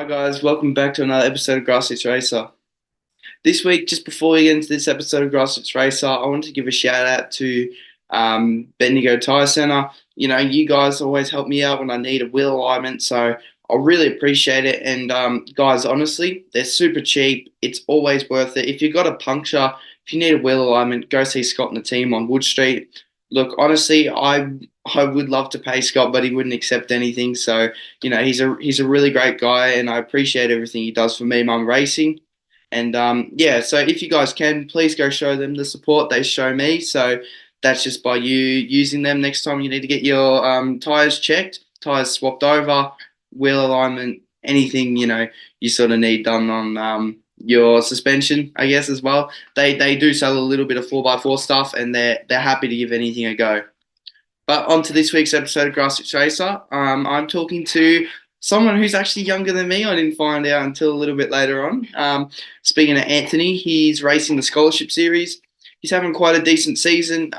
Hi guys, welcome back to another episode of Grassroots Racer. This week, just before we get into this episode of Grassroots Racer, I wanted to give a shout out to Bendigo Tyre Centre. You know, you guys always help me out when I need a wheel alignment, so I really appreciate it. And guys, honestly, they're super cheap. It's always worth it. If you've got a puncture, if you need a wheel alignment, go see Scott and the team on Wood Street. Look, honestly, I would love to pay Scott, but he wouldn't accept anything. So you know, he's a really great guy, and I appreciate everything he does for me, Mum Racing. And yeah, so if you guys can, please go show them the support they show me. So that's just by you using them next time you need to get your tires checked, tires swapped over, wheel alignment, anything you sort of need done on your suspension, I guess as well. They do sell a little bit of 4x4 stuff, and they're happy to give anything a go. But on to this week's episode of Grassroots Racer. I'm talking to someone who's actually younger than me. I didn't find out until a little bit later on. Speaking of Anthony, he's racing the Scholarship Series. He's having quite a decent season,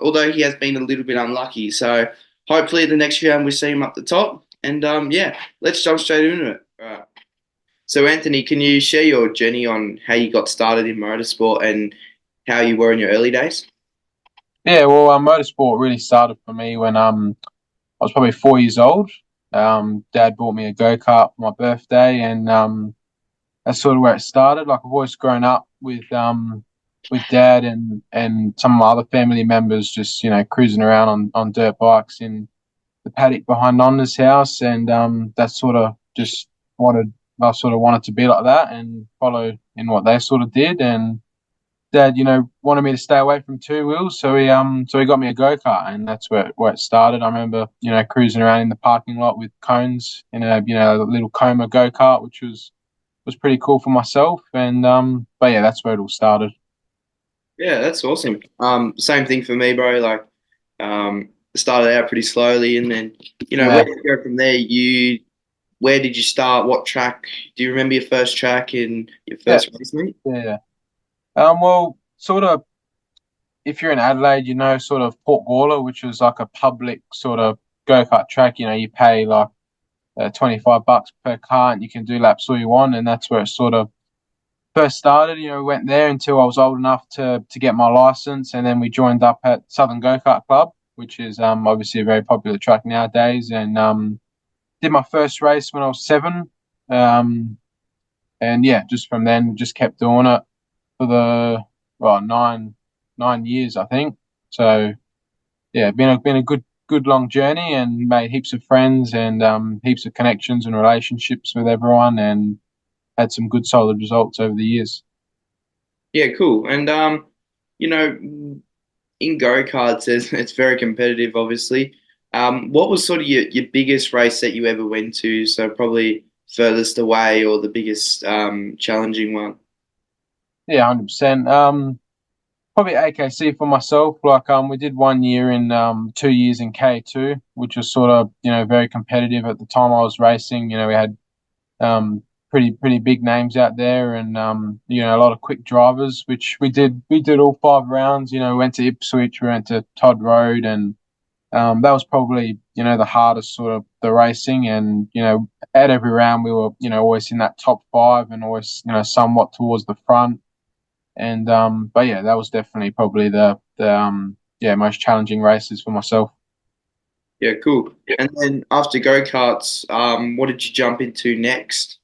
although he has been a little bit unlucky. So hopefully the next round we see him up the top. And yeah, let's jump straight into it. All right. So Anthony, can you share your journey on how you got started in motorsport and how you were in your early days? Yeah, well, motorsport really started for me when I was probably 4 years old. Dad bought me a go-kart for my birthday, and that's sort of where it started. Like I've always grown up with Dad and some of my other family members, just cruising around on dirt bikes in the paddock behind Nonna's house, and that's sort of just wanted I sort of wanted to be like that and follow in what they sort of did. And Dad, wanted me to stay away from two wheels, so he got me a go kart, and that's where it started. I remember, cruising around in the parking lot with cones in a little Coma go kart, which was pretty cool for myself. And but yeah, that's where it all started. Yeah, that's awesome. Same thing for me, bro. Like, started out pretty slowly, and then where Yeah, did you go from there? Where did you start? What track? Do you remember your first track and your yeah, first race meet? yeah. Well, sort of, if you're in Adelaide, sort of Port Gawler, which was like a public sort of go kart track. You pay like $25 per car, and you can do laps all you want, and that's where it sort of first started. We went there until I was old enough to get my license, and then we joined up at Southern Go Kart Club, which is obviously a very popular track nowadays, and did my first race when I was 7, um, and yeah, just from then just kept doing it for the well 9 years I think. So yeah, been a good long journey, and made heaps of friends and heaps of connections and relationships with everyone, and had some good solid results over the years. Yeah, cool. And you know, in go karts, it's very competitive, obviously. What was sort of your biggest race that you ever went to? So probably furthest away or the biggest challenging one. Yeah, 100%. Probably AKC for myself. Like we did 1 year in 2 years in K2, which was sort of very competitive at the time I was racing. We had pretty big names out there, and a lot of quick drivers, which we did all 5 rounds. Went to Ipswich, we went to Todd Road, and that was probably the hardest sort of the racing. And at every round we were always in that top five, and always somewhat towards the front. And but yeah, that was definitely probably the yeah, most challenging races for myself. Yeah, cool. And then after go karts, what did you jump into next?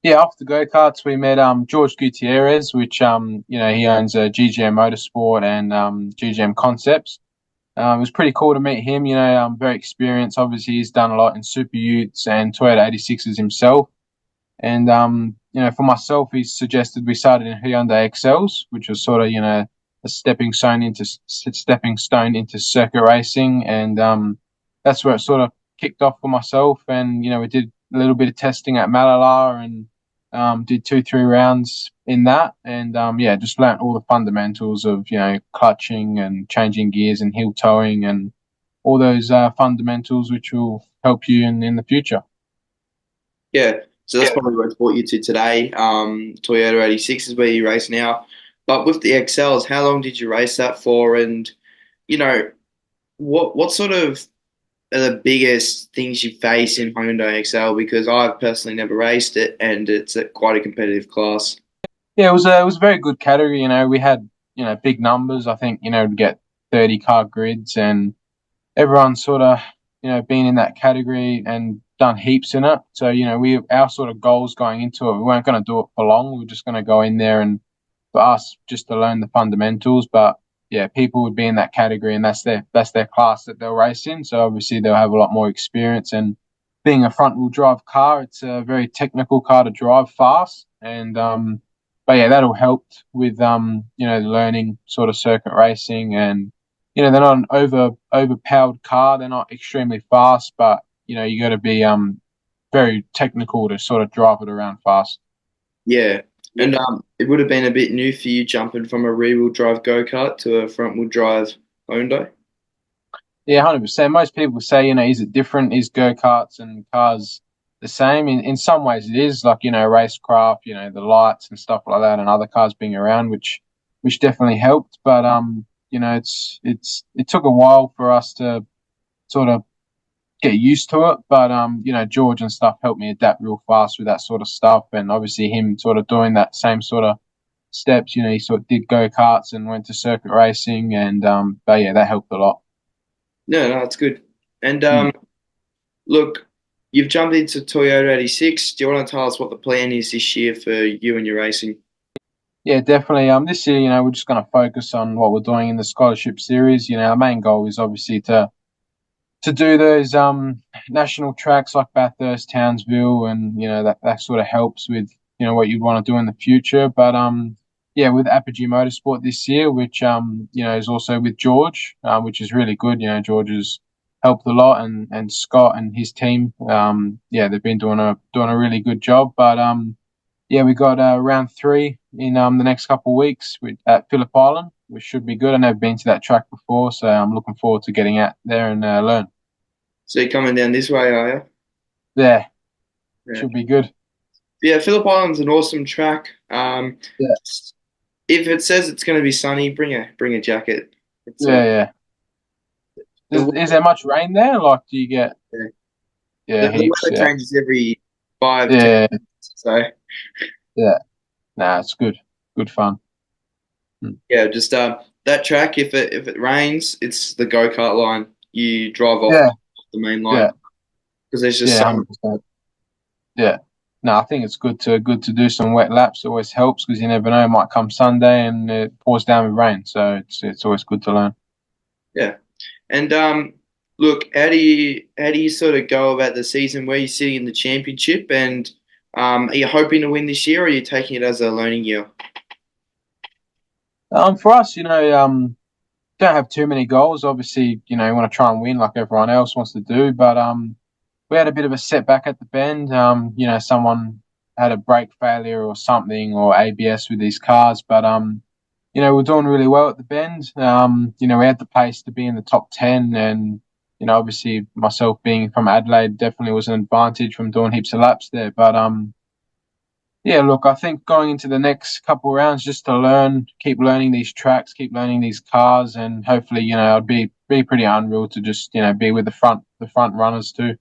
Yeah, after go karts, we met George Gutierrez, which he owns a GGM Motorsport and GGM Concepts. It was pretty cool to meet him. Very experienced. Obviously, he's done a lot in Super Utes and Toyota 86s himself. And for myself, he suggested we started in Hyundai XLs, which was sort of a stepping stone into circuit racing, and that's where it sort of kicked off for myself. And we did a little bit of testing at Malala, and did 2-3 rounds in that, and yeah, just learnt all the fundamentals of clutching and changing gears and heel towing and all those fundamentals which will help you in the future. Yeah, so that's probably what brought you to today. Toyota 86 is where you race now. But with the XLs, how long did you race that for? And, you know, what sort of are the biggest things you face in Hyundai XL? Because I've personally never raced it, and it's quite a competitive class. Yeah, it was a very good category. We had big numbers. I think we'd get 30 car grids, and everyone's sort of been in that category and done heaps in it. So we our sort of goals going into it, we weren't going to do it for long. We were just going to go in there and for us just to learn the fundamentals. But yeah, people would be in that category, and that's their class that they'll race in. So obviously they'll have a lot more experience. And being a front wheel drive car, it's a very technical car to drive fast. And but yeah, that'll help with learning sort of circuit racing. And they're not an overpowered car. They're not extremely fast, but you got to be very technical to sort of drive it around fast. Yeah, and it would have been a bit new for you jumping from a rear-wheel drive go-kart to a front-wheel drive Hyundai. Yeah, 100%. Most people say, is it different? Is go-karts and cars the same? In some ways, it is. Like racecraft, the lights and stuff like that, and other cars being around, which definitely helped. But it took a while for us to sort of get used to it. But George and stuff helped me adapt real fast with that sort of stuff, and obviously him sort of doing that same sort of steps. He sort of did go karts and went to circuit racing, and but yeah, that helped a lot. No, no, it's good. And Mm. look, you've jumped into Toyota 86. Do you want to tell us what the plan is this year for you and your racing? Yeah, definitely. This year, we're just going to focus on what we're doing in the scholarship series. Our main goal is obviously to do those national tracks like Bathurst, Townsville, and that sort of helps with what you'd want to do in the future. But yeah, with Apogee Motorsport this year, which is also with George, which is really good. George has helped a lot, and Scott and his team, yeah, they've been doing a really good job. But yeah, we got round three in the next couple of weeks at Phillip Island, which should be good. I've never been to that track before, so I'm looking forward to getting out there and learn. So you're coming down this way, are you? Yeah, Yeah. should be good. Yeah, Phillip Island's an awesome track. Yeah, If it says it's going to be sunny, bring a jacket. It's yeah, yeah. the Is there much rain there? Like, do you get weather, yeah the heaps? weather Yeah, changes every 5 10 yeah, minutes. So yeah. Nah, it's good. Good fun. Mm. yeah, just that track. If it rains, it's the go kart line. You drive off Yeah, the main line yeah, because there's just yeah. so 100%. Yeah. No, I think it's good to do some wet laps. It always helps because you never know. It might come Sunday and it pours down with rain, so it's always good to learn. yeah. And look, how do you sort of go about the season? Where you sitting in the championship, and are you hoping to win this year, or are you taking it as a learning year? For us, don't have too many goals. Obviously, you want to try and win like everyone else wants to do. But we had a bit of a setback at the bend. Someone had a brake failure or something or ABS with these cars. But we're doing really well at the bend. We had the pace to be in the top 10, and obviously myself being from Adelaide definitely was an advantage from doing heaps of laps there. But yeah, look, I think going into the next couple of rounds just to keep learning these tracks, keep learning these cars, and hopefully, it'd be pretty unreal to just, be with the front runners too.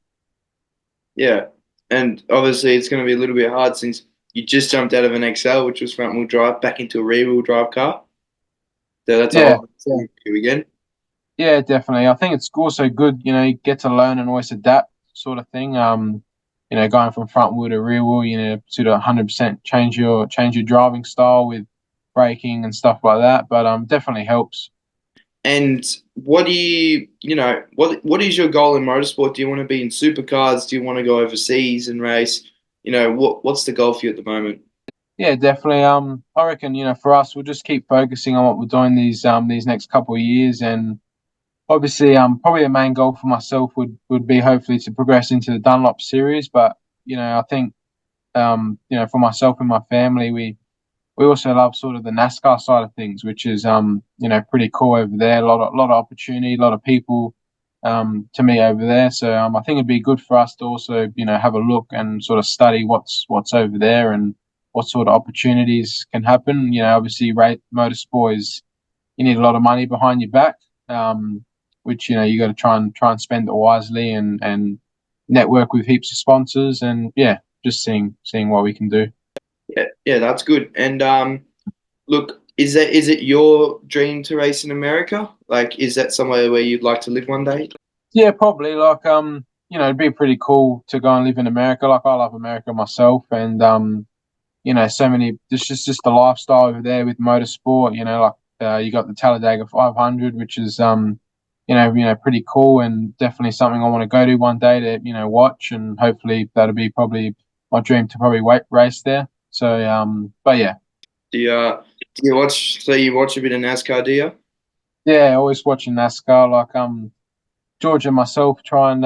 Yeah, and obviously it's going to be a little bit hard since you just jumped out of an XL, which was front wheel drive, back into a rear wheel drive car. So that's a Yeah, whole yeah, thing for you again. yeah, definitely. I think it's also good, you get to learn and always adapt, sort of thing. Going from front wheel to rear wheel, to 100% change your driving style with braking and stuff like that. But definitely helps. And what do what is your goal in motorsport? Do you want to be in supercars? Do you want to go overseas and race? What's the goal for you at the moment? Yeah, definitely. I reckon for us, we'll just keep focusing on what we're doing these next couple of years, and obviously, probably the main goal for myself would be hopefully to progress into the Dunlop series. But I think for myself and my family, we also love sort of the NASCAR side of things, which is pretty cool over there. A lot of opportunity, a lot of people to meet over there. So I think it'd be good for us to also have a look and sort of study what's over there and what sort of opportunities can happen. Obviously, rate motorsport is you need a lot of money behind your back. which you got to try and spend it wisely and network with heaps of sponsors, and yeah, just seeing what we can do. Yeah, yeah, that's good. And look, is it your dream to race in America? Like, is that somewhere where you'd like to live one day? Yeah, probably. Like, it'd be pretty cool to go and live in America. Like, I love America myself, and so many. There's just the lifestyle over there with motorsport. Like you got the Talladega 500, which is pretty cool, and definitely something I want to go to one day to watch, and hopefully that'll be probably my dream to probably race there. So, but yeah, Do you watch? So you watch a bit of NASCAR, do you? yeah, always watching NASCAR. Like, George and myself try and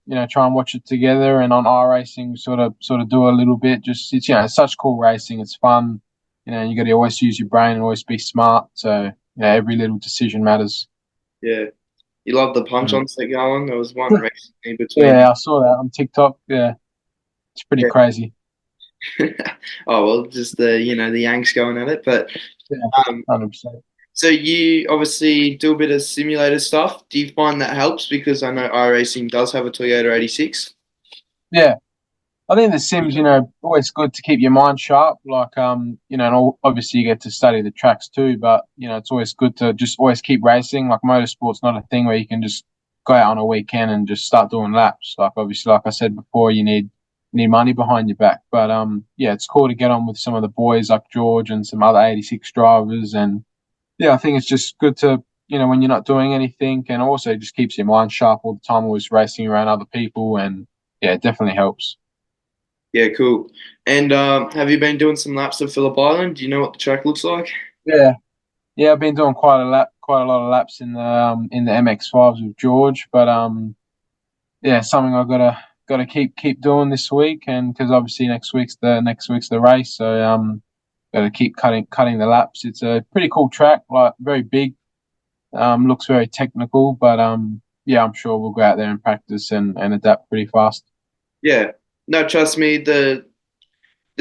watch it together, and on iRacing we sort of do a little bit. Just it's such cool racing. It's fun. You got to always use your brain and always be smart. So every little decision matters. Yeah. You love the punch Mm. ons that go on. There was one recently between. Yeah, I saw that on TikTok. Yeah, it's pretty Yeah. crazy. Oh well, just the Yanks going at it. But Yeah, um, 100%. so you obviously do a bit of simulator stuff. Do you find that helps? Because I know iRacing does have a Toyota 86. Yeah, I think the Sims, always good to keep your mind sharp. Like, and obviously you get to study the tracks too, but it's always good to just always keep racing. Like, motorsport's not a thing where you can just go out on a weekend and just start doing laps. Like, obviously, like I said before, you need money behind your back. But yeah, it's cool to get on with some of the boys like George and some other 86 drivers, and yeah, I think it's just good to when you're not doing anything, and also just keeps your mind sharp all the time, always racing around other people, and yeah, it definitely helps. Yeah, cool. And have you been doing some laps of Phillip Island? Do you know what the track looks like? Yeah, yeah, I've been doing quite a lot of laps in the MX5s with George, but yeah, something I gotta keep doing this week, and because obviously next week's the race, so gotta keep cutting the laps. It's a pretty cool track, like very big, looks very technical, but yeah, I'm sure we'll go out there and practice and adapt pretty fast. Yeah. No, trust me, the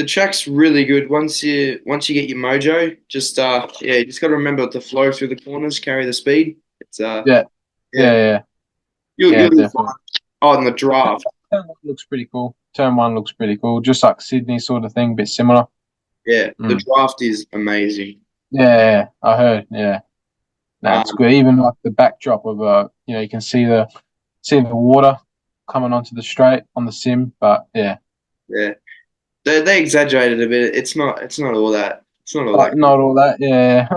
track's really good. Once you get your mojo, just yeah, you just got to remember to flow through the corners, carry the speed. It's Yeah, yeah, yeah, yeah, you'll yeah, be fine. definitely. Oh, and the draft. Turn one looks pretty cool. Turn one looks pretty cool, just like Sydney sort of thing, bit similar. Yeah, the Mm. draft is amazing. Yeah, I heard. Yeah, no, it's Um, good. Even like the backdrop of you can see the water coming onto the straight on the sim. But yeah, yeah, they exaggerated a bit. It's not all that. It's not all that good. not all that. Yeah,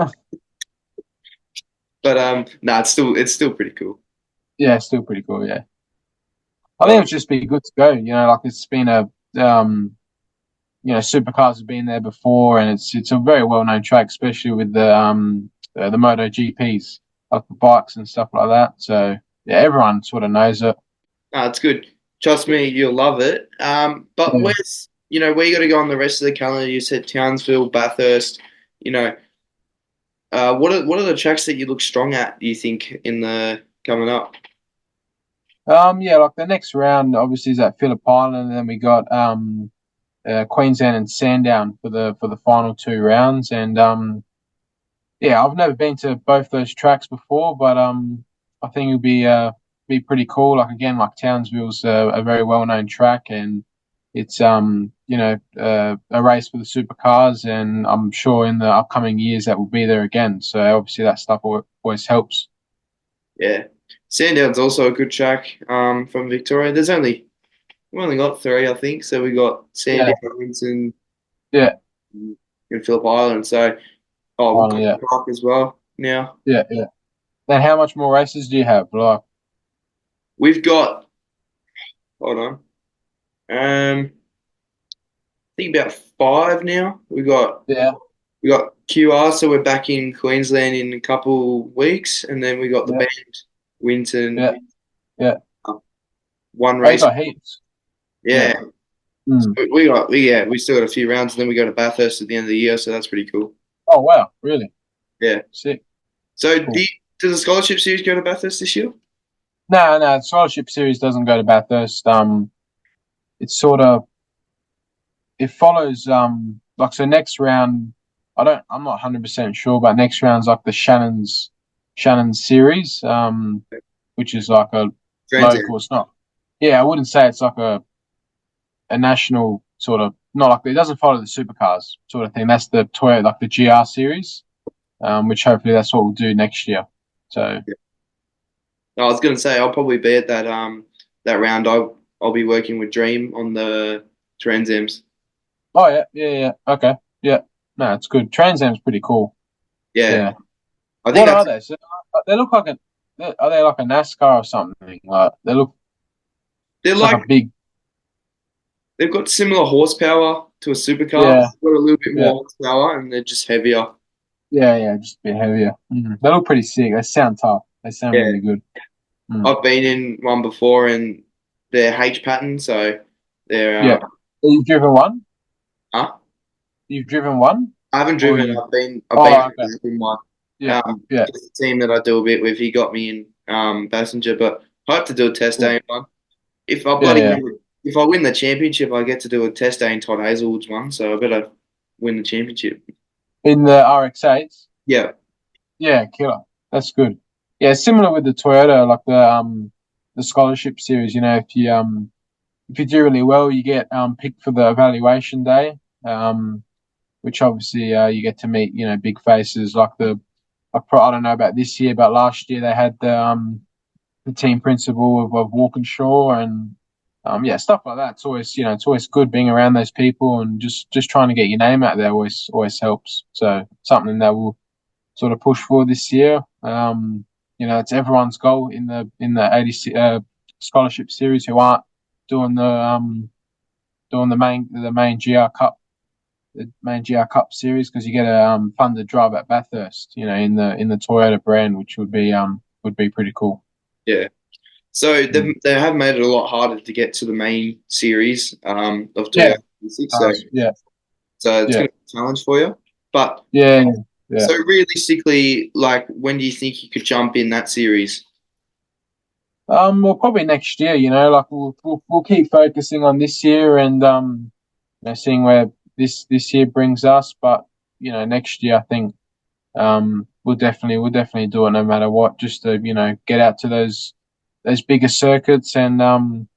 But no, it's still pretty cool. yeah, still pretty cool. Yeah, I think it Oh, would just be good to go. Like it's been supercars have been there before, and it's a very well known track, especially with the Moto GPs, like the bikes and stuff like that. So yeah, everyone sort of knows it. no, it's good. Trust me, you'll love it. But Yeah. where you got to go on the rest of the calendar? You said Townsville, Bathurst. You know, what are the tracks that you look strong at? Do you think in the coming up? Yeah, like the next round obviously is at Phillip Island, and then we got Queensland and Sandown for the final two rounds. And yeah, I've never been to both those tracks before, but I think it'll be pretty cool. Like again, like Townsville's a very well known track, and it's a race for the supercars, and I'm sure in the upcoming years that will be there again. So obviously that stuff always helps. Yeah, Sandown's also a good track. From Victoria. We only got three, I think. So we got Yeah, Sandown, Winton, yeah, and Phillip Island. So we've got finally, yeah, Park as well now. yeah, yeah. Then how much more races do you have? Like, We've got hold on. I think about five now. yeah, We got QR, so we're back in Queensland in a couple weeks, and then we got the yeah, band Winton. yeah, yeah. uh, One Oh, you race. got heaps. Yeah. Yeah, so Mm. we still got a few rounds, and then we go to Bathurst at the end of the year, so that's pretty cool. Oh, wow. Really? Yeah. Sick. So Cool. does the scholarship series go to Bathurst this year? No, no, the scholarship series doesn't go to Bathurst. It's sort of it follows like so next round. I'm not 100% sure, but next round's like the Shannon's series. which is like a Trans Am. local. It's not. Yeah, I wouldn't say it's like a national sort of, not like, it doesn't follow the supercars sort of thing. That's the Toyota, like the GR series, which hopefully that's what we'll do next year. So I was gonna say I'll probably be at that round. I'll be working with Dream on the Trans Ams. oh yeah, okay, yeah, no, it's good. Trans Am's pretty cool. Yeah, Yeah, I think what are that's they? So they look like are they like a NASCAR or something? Like they look, they're it's like like a big, they've got similar horsepower to a supercar. yeah, They've got a little bit yeah, more horsepower, and they're just heavier. yeah, just a bit heavier. They look pretty sick. They sound tough. They sound Yeah, really good. Mm. I've been in one before, and they're H pattern, so they're Yeah, you've driven one. huh? You've driven one, I haven't or driven. you? I've been Oh, okay. in one. Yeah, yeah, Just the team that I do a bit with, he got me in passenger, but I hope to do a test yeah, day in one. If I yeah, bloody yeah. win, if I win the championship, I get to do a test day in Todd Hazelwood's one. So I better win the championship. In the RX-8s. Yeah, Yeah, killer. That's good. Yeah, similar with the Toyota, like the scholarship series. You know, if you do really well, you get picked for the evaluation day. Which obviously you get to meet, you know, big faces like I don't know about this year, but last year they had the team principal of Walkinshaw and yeah, stuff like that. It's always, you know, it's always good being around those people and just trying to get your name out there always helps. So something that we'll sort of push for this year. You know, it's everyone's goal in the 80 scholarship series who aren't doing the main GR Cup, the main GR Cup series, because you get a funded drive at Bathurst, you know, in the Toyota brand, which would be pretty cool. yeah. So Mm. they have made it a lot harder to get to the main series of Yeah, 2006. So yeah, it's yeah, going to be a challenge for you. But yeah, yeah. so realistically, like when do you think you could jump in that series? Well, probably next year. You know, like we'll keep focusing on this year and you know, seeing where this year brings us. But you know, next year I think we'll definitely do it no matter what, just to, you know, get out to those bigger circuits and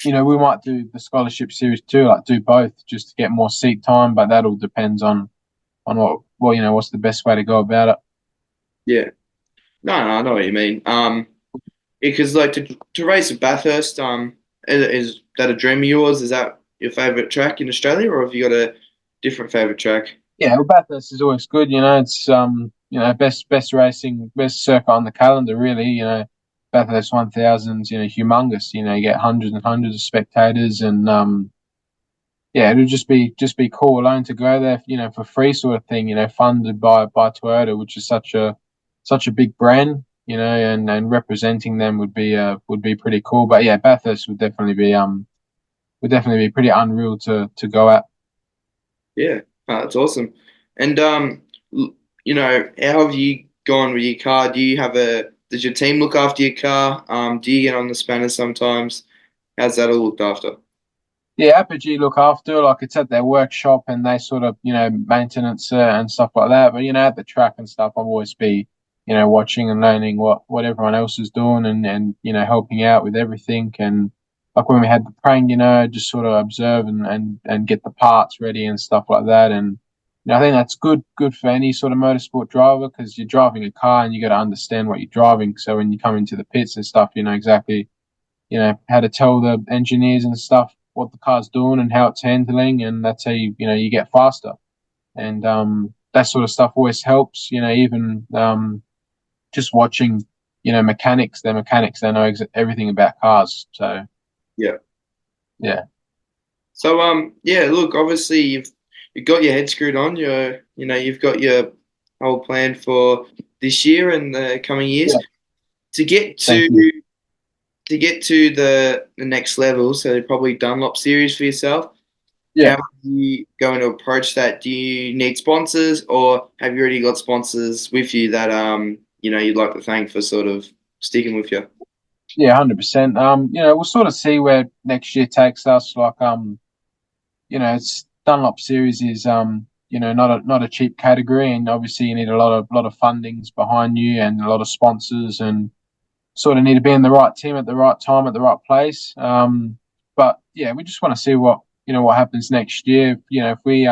you know, we might do the scholarship series too, like do both just to get more seat time. But that all depends on what, well, you know, what's the best way to go about it. Yeah. No, I know what you mean. Because like to race at Bathurst, is that a dream of yours? Is that your favorite track in Australia, or have you got a different favorite track? Yeah, well, Bathurst is always good. You know, it's you know, best racing, best circuit on the calendar, really. You know, Bathurst 1000s, you know, humongous. You know, you get hundreds and hundreds of spectators, and yeah, it'll just be cool alone to go there, you know, for free sort of thing. You know, funded by Toyota, which is such a big brand. You know, and representing them would be pretty cool. But yeah, Bathurst would definitely be pretty unreal to go at. Yeah, that's awesome. And you know, how have you gone with your car? Do you have a Does your team look after your car? Do you get on the spanners sometimes? How's that all looked after? Yeah, Apogee look after, like it's at their workshop and they sort of, you know, maintenance and stuff like that. But, you know, at the track and stuff, I'll always be, you know, watching and learning what everyone else is doing and, you know, helping out with everything. And like when we had the prank, you know, just sort of observe and get the parts ready and stuff like that. And, you know, I think that's good for any sort of motorsport driver because you're driving a car and you got to understand what you're driving. So when you come into the pits and stuff, you know exactly, you know, how to tell the engineers and stuff what the car's doing and how it's handling, and that's how you know, you get faster. And that sort of stuff always helps. You know, even just watching, you know, mechanics, they know everything about cars. So Yeah. yeah, So yeah, look, obviously you've got your head screwed on. You know you've got your whole plan for this year and the coming years yeah. to get Thank you. the next level. So probably Dunlop series for yourself. Yeah. How are you going to approach that? Do you need sponsors, or have you already got sponsors with you that you know you'd like to thank for sort of sticking with you? Yeah, 100%. You know, we'll sort of see where next year takes us. Like, you know, it's Dunlop series is you know, not a cheap category, and obviously you need a lot of fundings behind you and a lot of sponsors, and sort of need to be in the right team at the right time at the right place. But yeah, we just want to see what happens next year. If we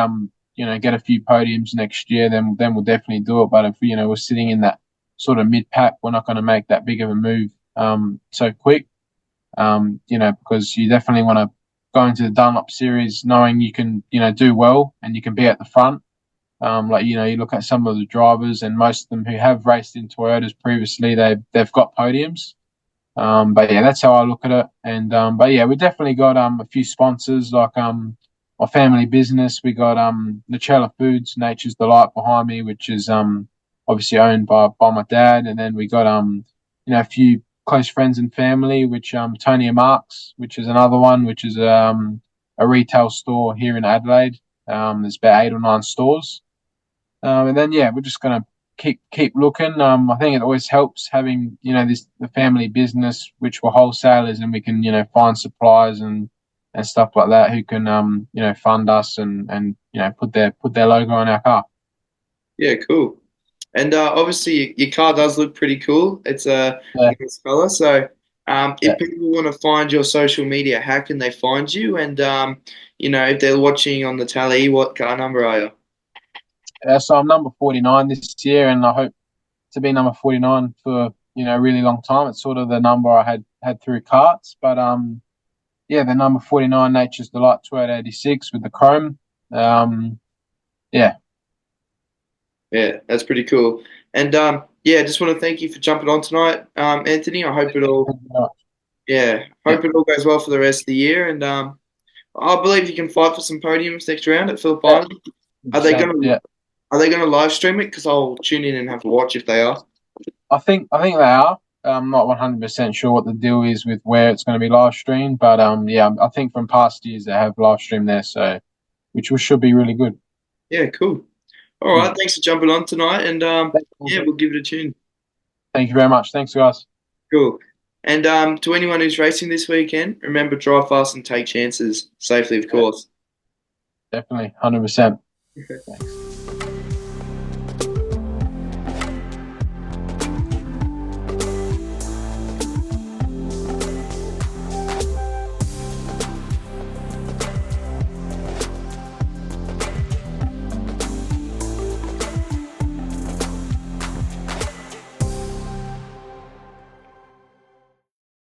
get a few podiums next year, then we'll definitely do it. But if we're sitting in that sort of mid pack, we're not going to make that big of a move so quick. Because you definitely want to go into the Dunlop series knowing you can do well and you can be at the front. You look at some of the drivers, and most of them who have raced in Toyotas previously, they've got podiums. But yeah, that's how I look at it. And but yeah, we definitely got a few sponsors like my family business. We got Nutella Foods, Nature's Delight behind me, which is obviously owned by my dad. And then we got a few close friends and family, which Tony and Marks, which is another one, which is a retail store here in Adelaide. There's about 8 or 9 stores. And then yeah, we're just gonna keep looking. I think it always helps having the family business, which we're wholesalers, and we can find suppliers and stuff like that who can fund us and put their logo on our car. Yeah, cool. And obviously, your car does look pretty cool. It's a Yeah, nice color. So, yeah. if people want to find your social media, how can they find you? And if they're watching on the tally, what car number are you? So I'm number 49 this year, and I hope to be number 49 for a really long time. It's sort of the number I had through karts, but yeah, the number 49 Nature's Delight 2886 with the chrome. Yeah, Yeah, that's pretty cool. And yeah, just want to thank you for jumping on tonight, Anthony. I hope it all, yeah, yeah, hope it all goes well for the rest of the year. And I believe you can fight for some podiums next round at Phillip yeah, Island. Are they 100%, gonna yeah. Are they gonna live stream it? Because I'll tune in and have a watch if they are. I think they are. I'm not 100% sure what the deal is with where it's going to be live streamed, but yeah, I think from past years they have live streamed there, so which should be really good. Yeah, cool. All Mm. right, thanks for jumping on tonight, and Thank yeah, we'll give it a tune. you very much. Thanks, guys. Cool. And to anyone who's racing this weekend, remember drive fast and take chances safely, of Yeah, course. definitely, 100%.